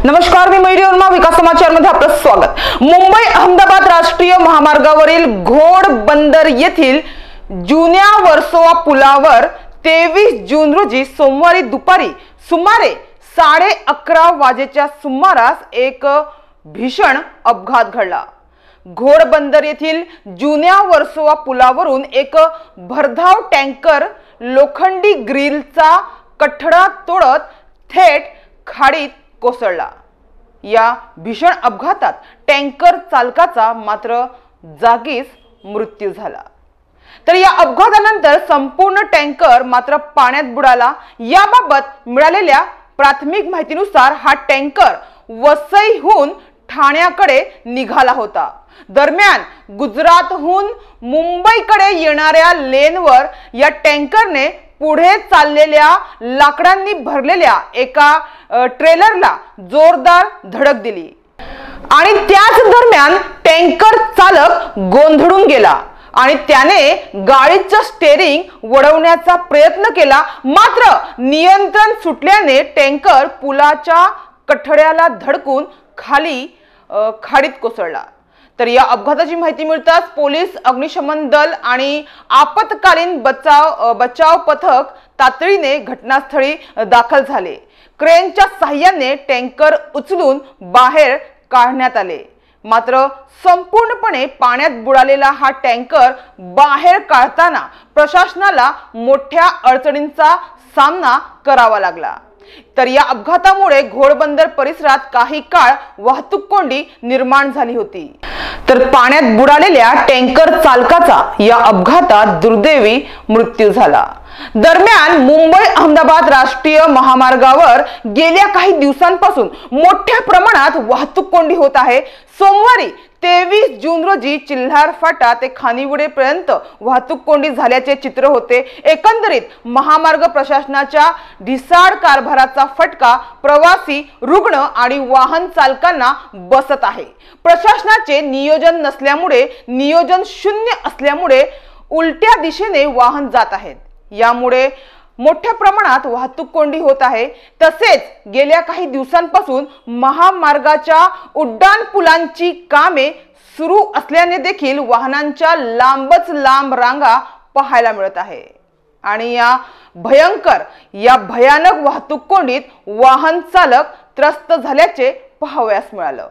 नमस्कार, मी मयुरी वर्मा. विकास समाचार मध्ये आपलं स्वागत. मुंबई अहमदाबाद राष्ट्रीय महामार्गावरील घोडबंदर येथील जुन्या वर्सोवा पुलावर 23 जून रोजी सोमवारी दुपारी सुमारे 11:30 वाजेच्या सुमारास एक भीषण अपघात घडला. घोडबंदर येथील जुन्या वर्सोवा पुलावरून एक भरधाव टँकर लोखंडी ग्रिलचा कठडा तोडत थेट खाडीत कोसळला. या भीषण अपघातात टँकर चालकाचा मात्र जागीच मृत्यू झाला. तर या अपघातानंतर संपूर्ण टँकर मात्र पाण्यात बुडाला. याबाबत मिळालेल्या प्राथमिक माहितीनुसार हा टँकर वसईहून ठाण्याकडे निघाला होता. दरम्यान गुजरातहून मुंबईकडे येणाऱ्या लेनवर या टँकरने पुढे चाललेल्या लाकडांनी भरलेल्या एका ट्रेलरला जोरदार धडक दिली आणि त्याच दरम्यान टँकर चालक गोंधळून गेला आणि त्याने गाडीचं स्टेअरिंग वळवण्याचा प्रयत्न केला. मात्र नियंत्रण सुटल्याने टँकर पुलाच्या कठड्याला धडकून खाली खाडीत कोसळला. तर या अपघाताची माहिती मिळताच पोलीस, अग्निशमन दल आणि आपत्कालीन बचाव पथक तातडीने घटनास्थळी दाखल झाले. क्रेनच्या साहाय्याने टँकर उचलून बाहेर काढण्यात आले. मात्र संपूर्णपणे पाण्यात बुडालेला हा टँकर बाहेर काढताना प्रशासनाला मोठ्या अडचणींचा सामना करावा लागला. तर या अपघातामुळे घोडबंदर परिसरात काही काळ वाहतूक कोंडी निर्माण झाली होती. तर पाण्यात बुडालेल्या टँकर चालकाचा या अपघातात दुर्दैवी मृत्यू झाला. दरम्यान मुंबई अहमदाबाद राष्ट्रीय महामार्गावर गेल्या काही दिवसांपासून मोठ्या प्रमाणात वाहतूक कोंडी होत आहे. सोमवारी 23 जून रोजी चिल्हार फाटा ते खानिवडे पर्यंत वाहतूक कोंडी झाल्याचे चित्र होते. एकंदरीत महामार्ग प्रशासनाच्या ढिसाळ कारभाराचा फटका प्रवासी, रुग्ण आणि वाहन चालकांना बसत आहे. प्रशासनाचे नियोजन नसल्यामुळे, नियोजन शून्य असल्यामुळे उलट्या दिशेने वाहन जात आहेत. यामुळे मोठ्या प्रमाणात वाहतूक कोंडी होत आहे. तसेच गेल्या काही दिवसांपासून महामार्गाच्या उड्डाण पुलांची कामे सुरू असल्याने देखील वाहनांच्या लांबच लांब रांगा पाहायला मिळत आहे आणि या भयानक वाहतूक कोंडीत वाहन चालक त्रस्त झाल्याचे पाहावयास मिळालं.